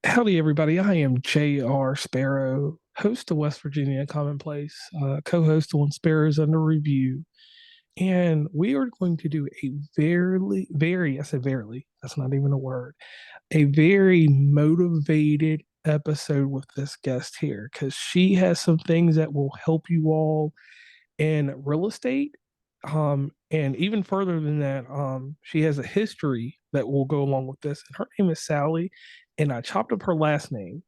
Howdy, everybody. I am JR Sparrow, host of West Virginia Commonplace, co-host on Sparrows Under Review. And we are going to do a I said verily, that's not even a word, a very motivated episode with this guest here because she has some things that will help you all in real estate. And even further than that, she has a history that will go along with this. And her name is Sally, and I chopped up her last name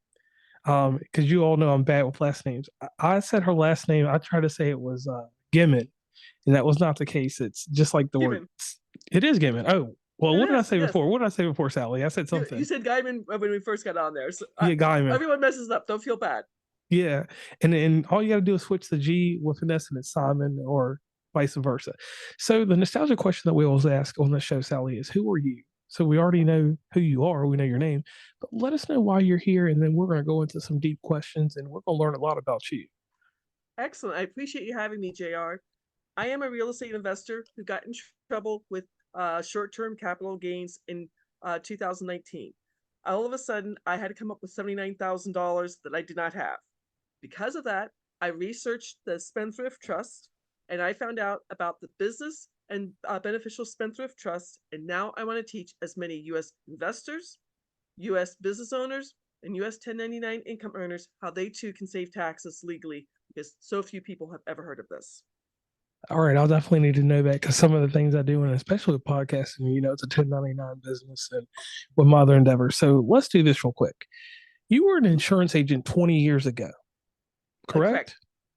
because you all know I'm bad with last names. I said her last name. I tried to say it was Gimon, and that was not the case. It's just like the word. Gimon. It is Gimon. Oh, well, It what did I is, say yes. before? What did I say before, Sally? I said You something. said Guyman when we first got on there. So Yeah, Guyman. everyone messes up. Don't feel bad. Yeah, and all you got to do is switch the G with finesse, and it's Simon, or vice versa. So the nostalgia question that we always ask on the show, Sally, is who are you? So we already know who you are. We know your name, but let us know why you're here, and then we're going to go into some deep questions, and we're going to learn a lot about you. Excellent. I appreciate you having me, JR. I am a real estate investor who got in trouble with short-term capital gains in 2019. All of a sudden, I had to come up with $79,000 that I did not have. Because of that, I researched the Spendthrift Trust and I found out about the business and beneficial Spendthrift Trust. And now I want to teach as many U.S. investors, U.S. business owners, and U.S. 1099 income earners how they too can save taxes legally because so few people have ever heard of this. All right, I'll definitely need to know that because some of the things I do, and especially with podcasting, it's a 1099 business and with my other endeavors. So let's do this real quick. You were an insurance agent 20 years ago, correct?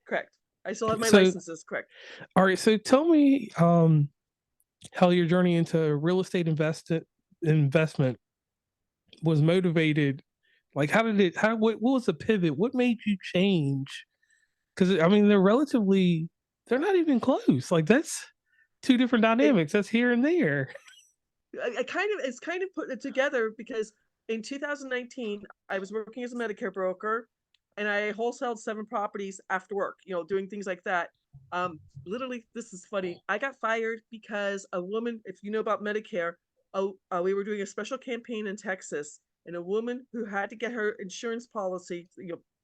Correct. I still have my licenses, correct. All right, so tell me how your journey into real estate investment was motivated. Like, what was the pivot? What made you change? Because I mean, they're not even close. Like, that's two different dynamics. That's here and there. It's kind of putting it together because in 2019 I was working as a Medicare broker and I wholesaled 7 properties after work, doing things like that. Literally, this is funny. I got fired because a woman, if you know about Medicare, we were doing a special campaign in Texas, and a woman who had to get her insurance policy,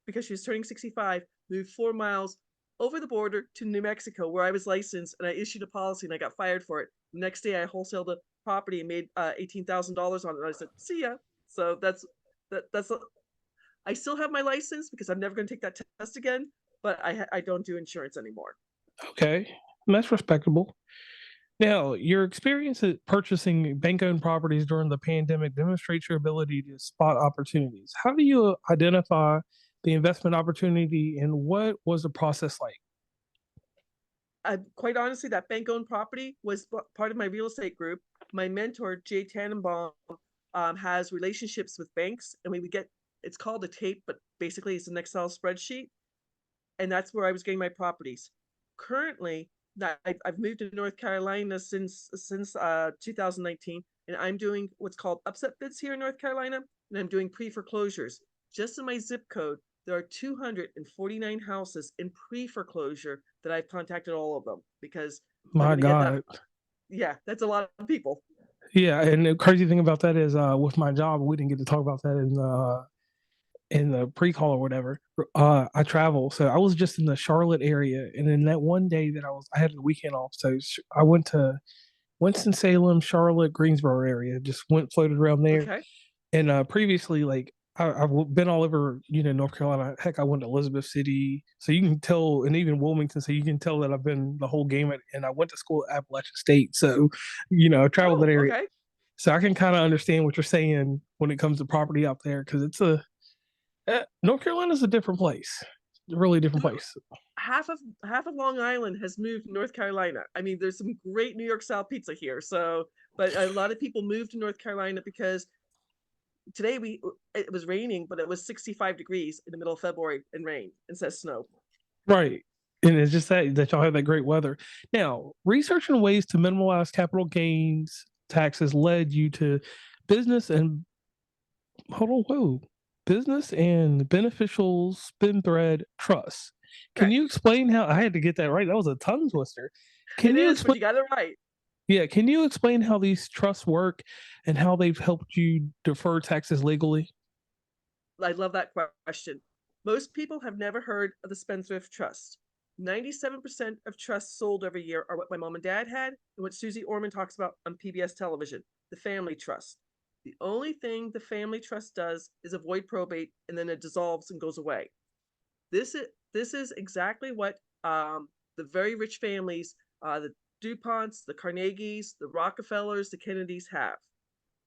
because she was turning 65, moved 4 miles over the border to New Mexico, where I was licensed, and I issued a policy, and I got fired for it. The next day, I wholesaled a property and made $18,000 on it. And I said, "See ya." So that's. I still have my license because I'm never going to take that test again, but I don't do insurance anymore. Okay, that's respectable. Now, your experience at purchasing bank-owned properties during the pandemic demonstrates your ability to spot opportunities. How do you identify the investment opportunity, and what was the process like? Quite honestly, that bank-owned property was part of my real estate group. My mentor, Jay Tannenbaum, has relationships with banks, and we would get, it's called a tape, but basically it's an Excel spreadsheet, and that's where I was getting my properties. Currently, I've moved to North Carolina since 2019, and I'm doing what's called upset bids here in North Carolina, and I'm doing pre-foreclosures. Just in my zip code, there are 249 houses in pre-foreclosure that I've contacted all of them because My God. Yeah, that's a lot of people. Yeah, and the crazy thing about that is with my job, we didn't get to talk about that in the pre-call or whatever. I travel, so I was just in the Charlotte area, and then that one day that I had the weekend off, so I went to Winston-Salem, Charlotte, Greensboro area, just floated around there. Okay. And previously, like I've been all over, North Carolina. Heck, I went to Elizabeth City, so you can tell, and even Wilmington, so you can tell that I've been the whole gamut. And I went to school at Appalachian State, so I traveled that area. Okay. So I can kind of understand what you're saying when it comes to property out there, because North Carolina's a different place, a really different place. Half of Long Island has moved to North Carolina. I mean, there's some great New York style pizza here. So, but a lot of people moved to North Carolina because today it was raining, but it was 65 degrees in the middle of February and rain instead of snow. Right. And it's just that y'all have that great weather. Now, researching ways to minimize capital gains taxes led you to business and business and beneficial spendthread trust. Can you explain how I had to get that right? That was a tongue twister. Can you explain? But you got it right. Yeah, can you explain how these trusts work and how they've helped you defer taxes legally? I love that question. Most people have never heard of the Spendthrift Trust. 97% of trusts sold every year are what my mom and dad had and what Susie Orman talks about on PBS television, the family trust. The only thing the family trust does is avoid probate and then it dissolves and goes away. This is exactly what the very rich families, the DuPonts, the Carnegies, the Rockefellers, the Kennedys have.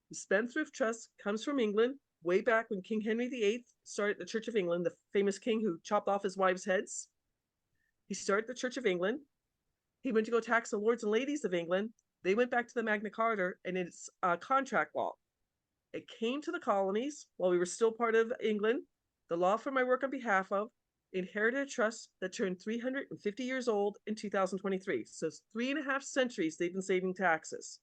The Spendthrift Trust comes from England way back when King Henry VIII started the Church of England, the famous king who chopped off his wives' heads. He started the Church of England. He went to go tax the lords and ladies of England. They went back to the Magna Carta and it's contract law. It came to the colonies while we were still part of England. The law firm I work on behalf of inherited a trust that turned 350 years old in 2023. So it's 3.5 centuries they've been saving taxes.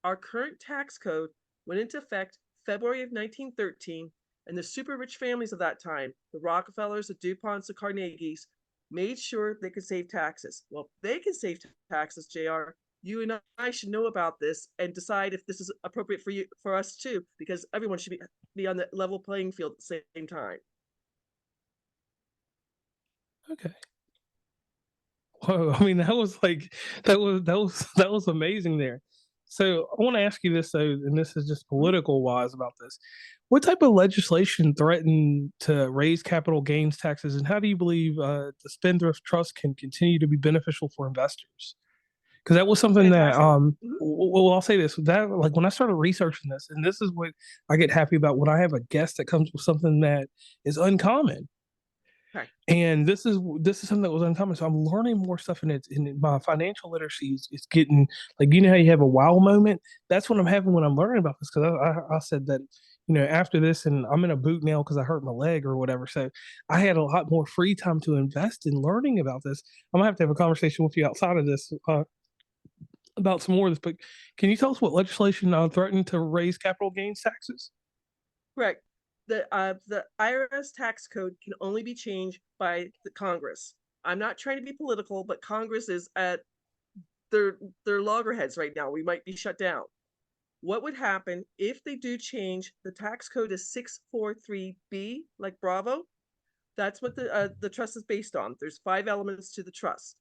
Our current tax code went into effect February of 1913, and the super rich families of that time, the Rockefellers, the DuPonts, the Carnegies, made sure they could save taxes. Well, if they can save taxes, JR, you and I should know about this and decide if this is appropriate for you, for us too, because everyone should be on the level playing field at the same time. Okay. Whoa, I mean, that was like that was amazing there. So I want to ask you this though, and this is just Mhm. political wise about this. What type of legislation threatened to raise capital gains taxes, and how do you believe the Spendthrift Trust can continue to be beneficial for investors? Because that was something that Fantastic. Mhm. well, I'll say this, that like when I started researching this, and this is what I get happy about when I have a guest that comes with something that is uncommon. Okay. And this is something that was uncommon. So I'm learning more stuff, and it's in my financial literacy is getting like, you know how you have a wow moment. That's what I'm having when I'm learning about this, because I said that, after this, and I'm in a boot now because I hurt my leg or whatever. So I had a lot more free time to invest in learning about this. I'm gonna have a conversation with you outside of this about some more of this. But can you tell us what legislation threatened to raise capital gains taxes? Correct. The IRS tax code can only be changed by the Congress. I'm not trying to be political, but Congress is at their loggerheads right now. We might be shut down. What would happen if they do change the tax code is 643B, like Bravo? That's what the trust is based on. There's 5 elements to the trust.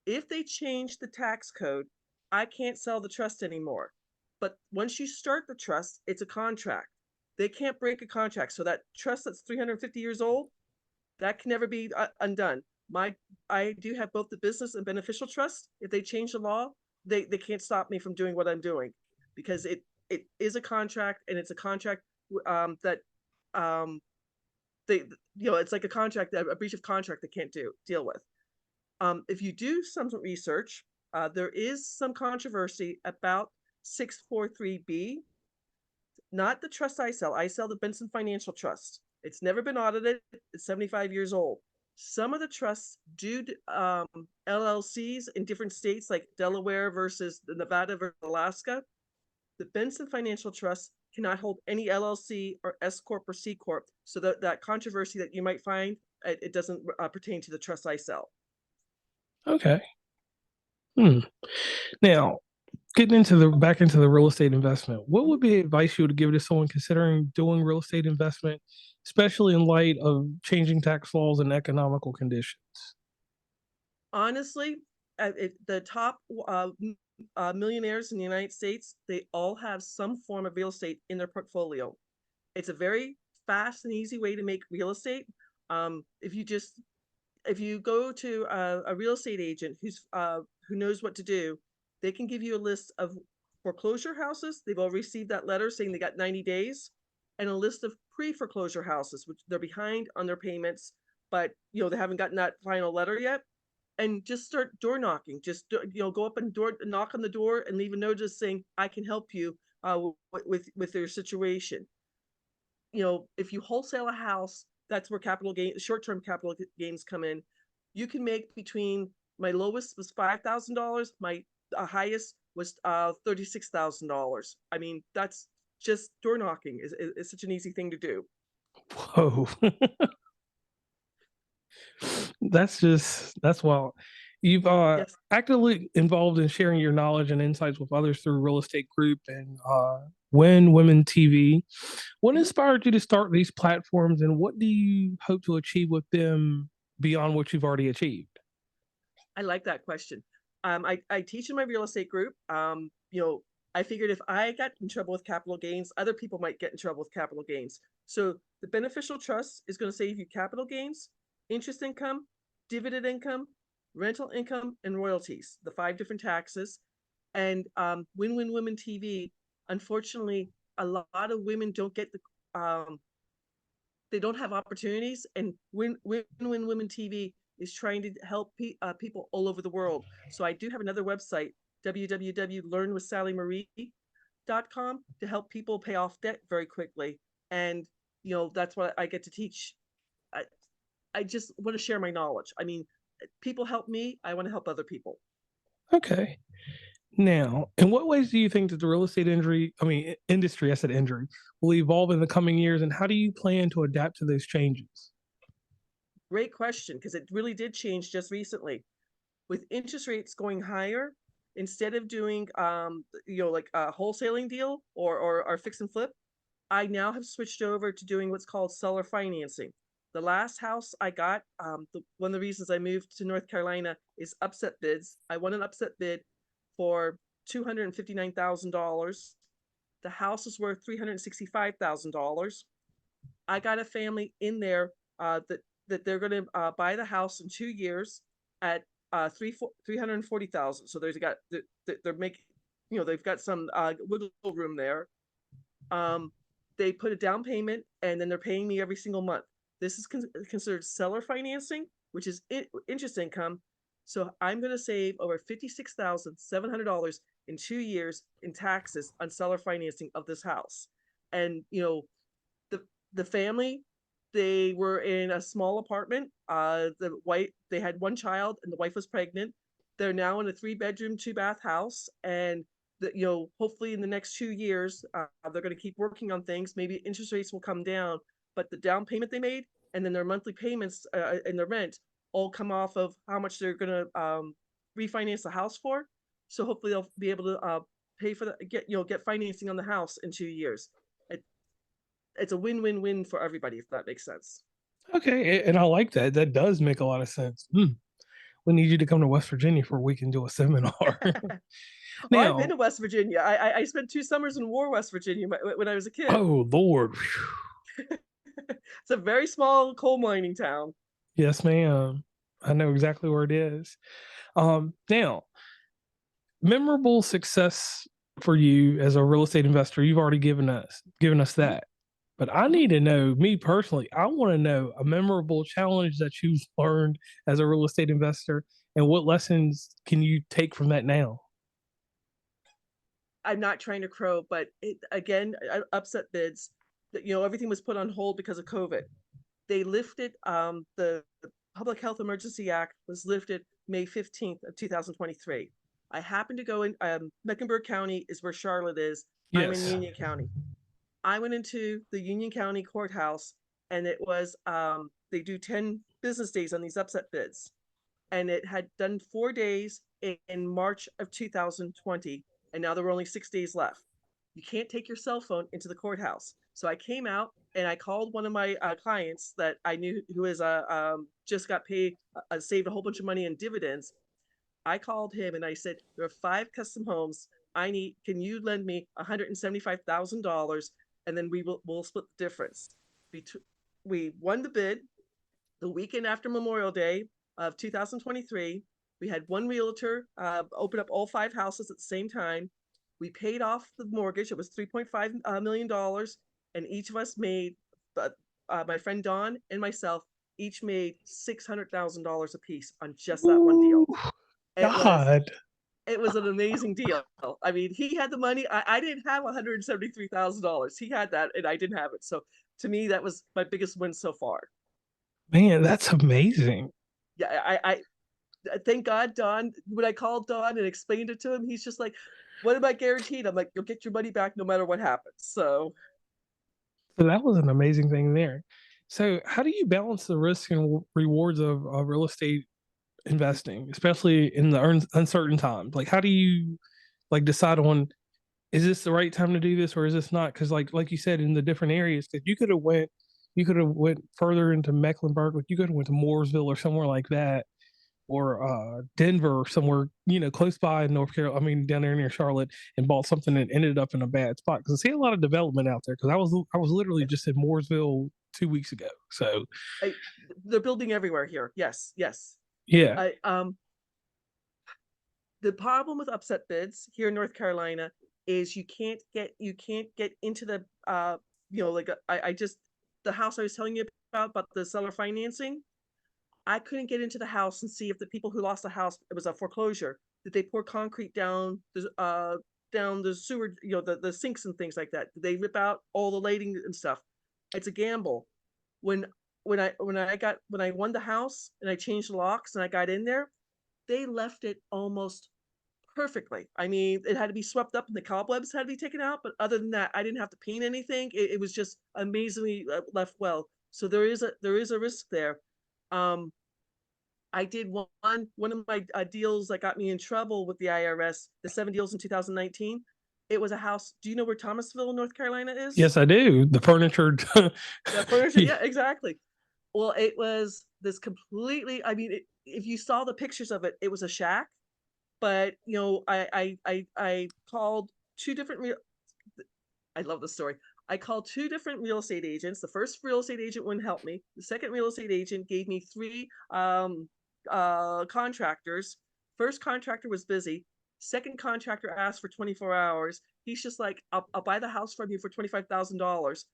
If they change the tax code, I can't sell the trust anymore. But once you start the trust, it's a contract. They can't break a contract. So that trust that's 350 years old, that can never be undone. I do have both the business and beneficial trust. If they change the law, they can't stop me from doing what I'm doing because it is a contract and it's a contract that um, they it's like a contract, a breach of contract they can't deal with. If you do some research, there is some controversy about 643B, not the trust I sell. I sell the Benson Financial Trust. It's never been audited. It's 75 years old. Some of the trusts do LLCs in different states, like Delaware versus Nevada versus Alaska. The Benson Financial Trust cannot hold any LLC or S corp or C corp. So that controversy that you might find, it doesn't pertain to the trust I sell. Okay. Hmm. Now, getting into the back into the real estate investment, what would Mhm. be advice you would give to someone considering doing real estate investment, especially in light of changing tax laws and economical conditions? Honestly, the top millionaires in the United States, they all have some form of real estate in their portfolio. It's a very fast and easy way to make real estate. If you just if you go to a real estate agent who knows what to do, they can give you a list of foreclosure houses. They've all received that letter saying they got 90 days, and a list of pre-foreclosure houses, which they're behind on their payments, but they haven't gotten that final letter yet. And just start door knocking. Just go up and knock on the door and leave a notice saying, "I can help you with your situation." If you wholesale a house, that's where short-term capital gains come in. You can make between my lowest was $5,000, my highest was $36,000. I mean, that's just door knocking is such an easy thing to do. Whoa. That's wild. You've Yes, actively involved in sharing your knowledge and insights with others through Real Estate Group and When Women TV. What mhm. inspired you to start these platforms, and what do you hope to achieve with them beyond what you've already achieved? I like that question. I teach in my real estate group. I figured if I got in trouble with capital gains, other people might get in trouble with capital gains. So the beneficial trust is going to save you capital gains, interest income, dividend income, rental income, and royalties, the five different taxes. And Win Win Women TV, unfortunately, a lot of women don't get they don't have opportunities. And Win Women TV is trying to help people all over the world. So I do have another website, www.learnwithsallymarie.com, to help people pay off debt very quickly. And that's what I get to teach. I, I just want to share my knowledge. I mean, people help me. I want to help other people. Okay. Now, in what ways do you think that the real estate industry, I said injury, will evolve in the coming years, and how do you plan to adapt to those changes? Great question, because it really did change just recently. With interest rates going higher, instead of doing like a wholesaling deal or fix and flip, I now have switched over to doing what's called seller financing. The last house I got, one of the reasons I moved to North Carolina is upset bids. I won an upset bid for $259,000. The house is worth $365,000. I got a family in there that they're going to buy the house in 2 years at 340,000. So they're making, they've got some wiggle room there. Um, they put a down payment and then they're paying me every single month. This is considered seller financing, which is interest income. So I'm going to save over $56,700 in 2 years in taxes on seller financing of this house. And the the family, they were in a small apartment. They had one child and the wife was pregnant. They're now in a 3 bedroom, 2 bath house, and hopefully in the next 2 years, they're going to keep working on things. Maybe interest rates will come down, but the down payment they made and then their monthly payments and their rent all come off of how much they're going to refinance the house for. So hopefully they'll be able to pay for get financing on the house in 2 years. It, it's a win-win-win for everybody, if that makes sense. Okay, and I like that. That does make a lot of sense. We need you to come to West Virginia for a week and do a seminar. Oh, I've been Now, to West Virginia. I spent 2 summers in War, West Virginia, when I was a kid. oh Lord, It's a very small coal mining town. yes, ma'am. I know exactly where it is. Now, memorable success for you as a real estate investor. You've already given us Mhm, that, but I mhm. need to know. Me personally, I want to know a memorable challenge that you've learned as a real estate investor, and what lessons can you take from that now? I'm not trying to crow, but again, upset bids. Everything was put on hold because of COVID. They lifted the Public Health Emergency Act was lifted May 15th of 2023. I happened to go in Mecklenburg County is where Charlotte is. I'm in Yes. Union County. I went into the Union County courthouse, and it was they do 10 business days on these upset bids, and it had done 4 days in March of 2020, and now there were only 6 days left. You can't take your cell phone into the courthouse. So I came out and I called one of my clients that I knew who is just got paid, saved a whole bunch of money in dividends. I called him and I said, "There are 5 custom homes. Can you lend me $175,000, and then we'll split the difference." We won the bid the weekend after Memorial Day of 2023. We had one realtor open up all 5 houses at the same time. We paid off the mortgage. It was $3.5 million, and each of us made, my friend Don and myself, each made $600,000 a piece on just that one Ooh, deal. It was God, it was an amazing deal. I mean, he had the money. I didn't have $173,000. He had that, and I didn't have it. So to me, that was my biggest win so far. man, that's amazing. Yeah, thank God, Don. When I called Don and explained it to him, he's just like, "What am I guaranteed?" I'm like, "You'll get your money back no matter what happens." So So that was an amazing thing there. So, how do you balance the risk and rewards of real estate investing, especially in the uncertain times? Like, how do you like decide on, is this the right time to do this or is this not? Because like you said, in the different areas, because you could have went further into Mecklenburg, like you could have went to Mooresville or somewhere like that, or Denver or somewhere, close by in North Carolina. I mean, down there near Charlotte, and bought something and ended up in a bad spot. Because I see a lot of development out there. Because I was literally just in Mooresville 2 weeks ago. So I, they're building everywhere here. Yes, yes. yeah, I The problem with upset bids here in North Carolina is you can't get into the like I just the house I was telling you about the seller financing. I couldn't get into the house and see if the people who lost the house, it was a foreclosure. Did they pour concrete down the sewer, the sinks and things like that? Did they rip out all the lighting and stuff? It's a gamble. When when I won the house and I changed the locks and I got in there, they left it almost perfectly. I mean, it had to be swept up and the cobwebs had to be taken out, but other than that, I didn't have to paint anything. It was just amazingly left well. So there is a risk there. Um, I did one of my deals that got me in trouble with the IRS. The 7 deals in 2019. It was a house. Do you know where Thomasville, North Carolina is? yes, I do. The furniture. The furniture. Yeah, exactly. Well, it was this completely. I mean, if you saw the pictures of it, it was a shack. But I called two different. I love the story. I called two different real estate agents. The first real estate agent wouldn't help me. The second real estate agent gave me three contractors. First contractor was busy. Second contractor asked for 24 hours. He's just like, I'll buy the house from you for $25,000.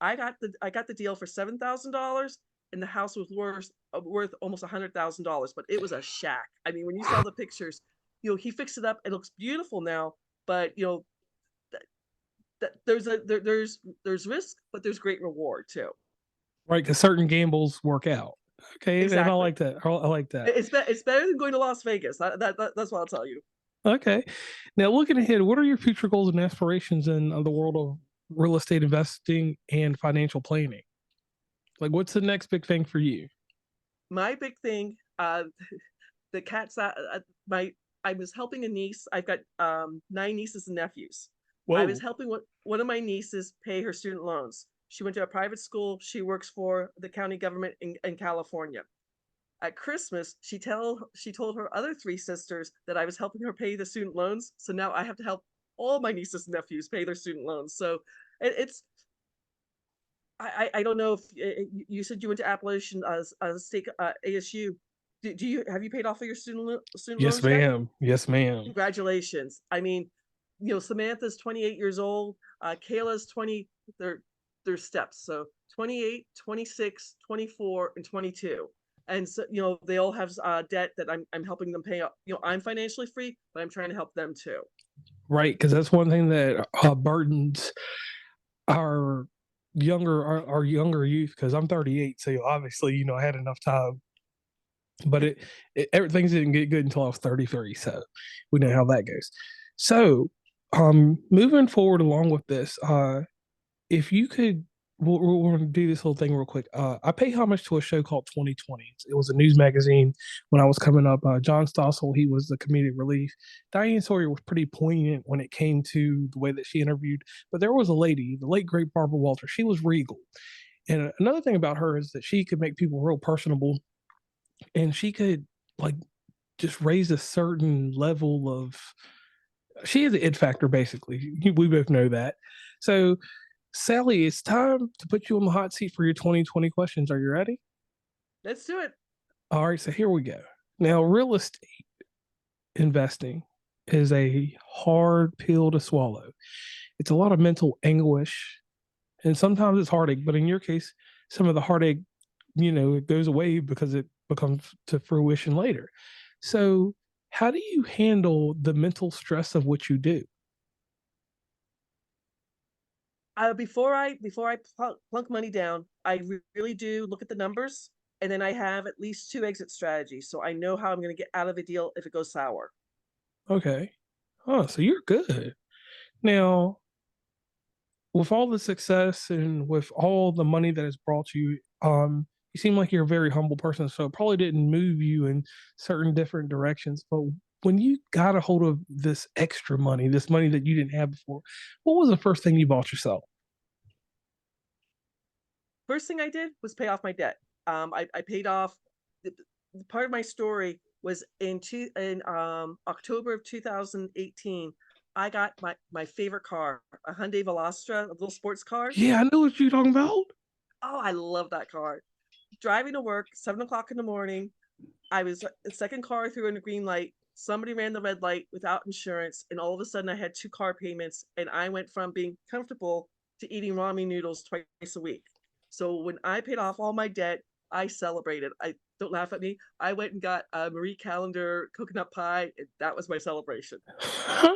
I got the deal for $7,000, and the house was worth almost $100,000. But it was a shack. I mean, when you saw the pictures, he fixed it up. It looks beautiful now. But that there's risk, but there's great reward too. Right, because certain gambles work out. Okay, and I Exactly. like that. I like that. It's better than going to Las Vegas. That's what I'll tell you. Okay. Now, looking ahead, what are your future goals and aspirations in the world of real estate investing and financial planning? Like, what's the next big thing for you? My big thing, the cats. My I was helping a niece. I've got 9 nieces and nephews. I was Whoa. helping one of my nieces pay her student loans. She went to a private school. She works for the county government in California. At Christmas, she told her other three sisters that I was helping her pay the student loans. So now I have to help all my nieces and nephews pay their student loans. So it's I don't know if you said you went to Appalachian State ASU. Do you have you paid off of your student Yes, loans yet? ma'am. Yes, ma'am. Congratulations. I mean, Samantha's 28 years old. Kayla's 20. They're steps. So 28, 26, 24, and 22. And so they all have debt that I'm helping them pay up. I'm financially free, but I'm trying to help them too. Right, because that's one thing that burdens our our younger youth. Because I'm 38, so obviously, I had enough time, but everything didn't get good until I was 33. So we know how that goes. So, moving forward along with this, if you could, we're going to do this little thing real quick. I pay homage to a show called 2020. It was a news magazine when I was coming up. John Stossel, he was the comedic relief. Diane Sawyer was pretty poignant when it came to the way that she interviewed. But there was a lady, the late great Barbara Walter. She was regal. And another thing about her is that she could make people real personable, and she could like just raise a certain level of. She is an it factor, basically. We both know that. So Sally, it's time to put you on the hot seat for your 2020 questions. Are you ready? Let's do it. All right, so here we go. Now, real estate investing is a hard pill to swallow. It's a lot of mental anguish, and sometimes it's heartache, but in your case, some of the heartache, it goes away because it becomes to fruition later. So, how do you handle the mental stress of what you do? Before I plunk money down, I really do look at the numbers, and then I have at least two exit strategies, so I know how I'm going to get out of a deal if it goes sour. Okay. Oh, so you're good. Now, with all the success and with all the money that has brought you, you you seem like you're a very humble person, so it probably didn't move you in certain different directions. But when you got a hold of this extra money, this money that you didn't have before, what was the first thing you bought yourself? First thing I did was pay off my debt. I paid off the, part of my story was in October of 2018. I got my favorite car, a Hyundai Veloster, a little sports car. Yeah, I know what you're talking about. Oh, I love that car. Driving to work, 7 o'clock in the morning. I was the second car through in a green light. Somebody ran the red light without insurance, and all of a sudden I had two car payments, and I went from being comfortable to eating ramen noodles twice a week. So when I paid off all my debt, I celebrated. I don't laugh at me. I went and got a Marie Callender coconut pie. And that was my celebration.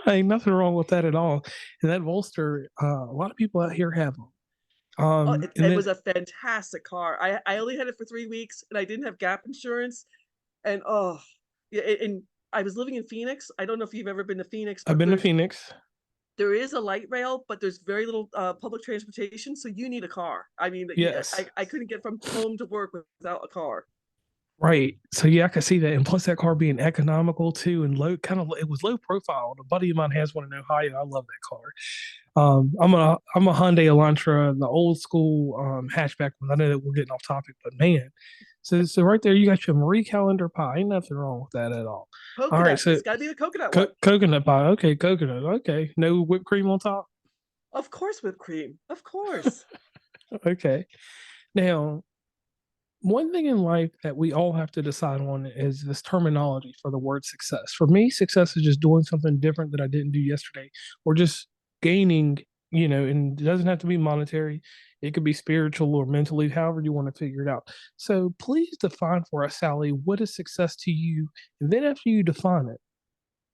Ain't nothing wrong with that at all. And that Volster, a lot of people out here have them. Oh, And it then was a fantastic car. I only had it for 3 weeks, and I didn't have gap insurance. And oh, yeah, and I was living in Phoenix. I don't know if you've ever been to Phoenix, I've but been to Phoenix. there is a light rail, but there's very little public transportation, so you need a car. I mean, Yes. I couldn't get from home to work without a car. Right. So yeah, I can see that. And plus that car being economical too and low kind of it was low profile. A buddy of mine has one in Ohio. I love that car. I'm a Hyundai Elantra, the old school hatchback one. I know that we're getting off topic, but man. So right there you got your Marie Callender pie. Ain't nothing wrong with that at all. All right, Coconut. so It's got to be the coconut one. coconut pie. Okay, coconut. Okay. No whipped cream on top. Of course, whipped cream. Of course. Okay. Now, one thing in life that we all have to decide on is this terminology for the word success. For me, success is just doing something different that I didn't do yesterday, or just gaining, and it doesn't have to be monetary. It could be spiritual or mentally, however you want to figure it out. So please define for us, Sally, what is success to you? And then after you define it,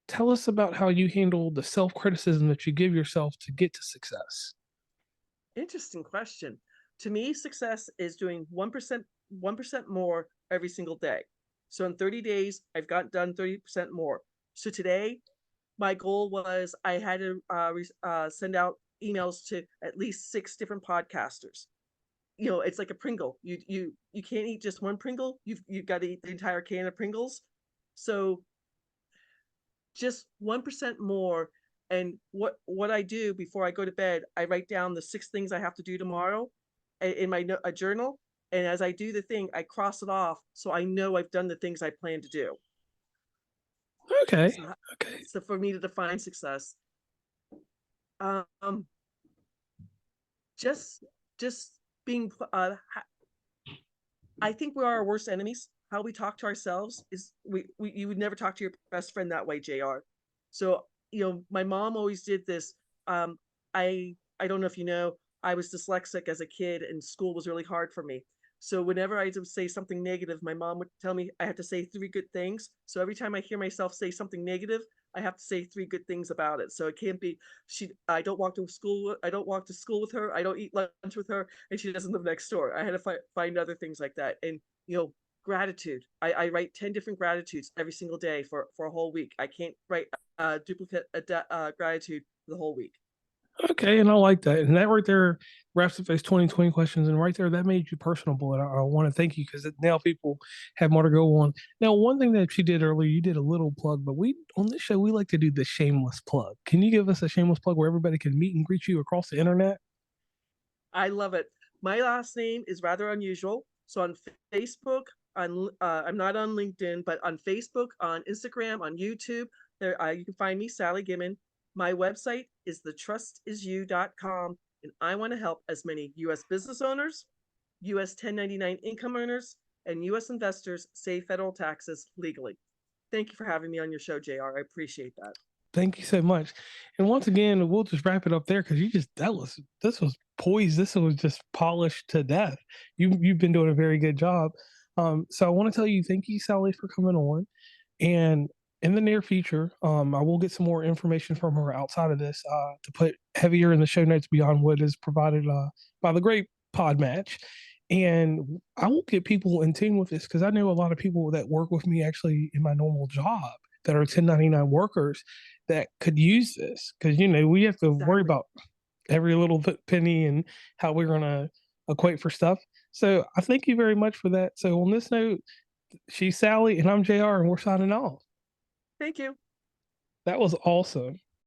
tell us about how you handle the self criticism that you give yourself to get to success. Interesting question. To me, success is doing 1% more every single day. So in 30 days, I've got done 30% more. So today, my goal was I had to send out emails to at least 6 different podcasters. It's like a Pringle. You can't eat just one Pringle. You've got to eat the entire can of Pringles. So just 1% more. And what I do before I go to bed, I write down the 6 things I have to do tomorrow in my a journal. And as I do the thing, I cross it off so I know I've done the things I plan to do. Okay. So, Okay. so for me to define success, um, just just being I think we are our worst enemies. How we talk to ourselves is we you would never talk to your best friend that way, JR. So, my mom always did this. Um, I don't know if you know, I was dyslexic as a kid and school was really hard for me. So whenever I would say something negative, my mom would tell me I had to say 3 good things. So every time I hear myself say something negative, I have to say 3 good things about it. So it can't be I don't walk to school. I don't walk to school with her. I don't eat lunch with her, and she doesn't live next door. I had to find other things like that. And gratitude. I write 10 different gratitudes every single day for a whole week. I can't write duplicate gratitude for the whole week. Okay, and I like that. And that right there wraps up those 2020 questions. And right there, that made you personable. And I want to thank you because now people have more to go on. Now, one thing that you did earlier, you did a little plug, but we on this show, we like to do the shameless plug. Can you give us a shameless plug where everybody can meet and greet you across the internet? I love it. My last name is rather unusual. So on Facebook, I'm not on LinkedIn, but on Facebook, on Instagram, on YouTube, there you can find me, Sally Gimon. My website is thetrustisyou.com, and I want to help as many U.S. business owners, U.S. 1099 income earners, and U.S. investors save federal taxes legally. Thank you for having me on your show, JR. I appreciate that. Thank you so much. And once again, we'll just wrap it up there because this was poised. This was just polished to death. You've been doing a very good job. So I want to tell you, thank you, Sally, for coming on. And in the near future, I will get some more information from her outside of this to put heavier in the show notes beyond what is provided by the great Pod Match. And I will get people in tune with this because I know a lot of people that work with me actually in my normal job that are 1099 workers that could use this because we have to worry Exactly. about every little penny and how we're going to equate for stuff. So I thank you very much for that. So on this note, she's Sally and I'm JR and we're signing off. Thank you. That was awesome.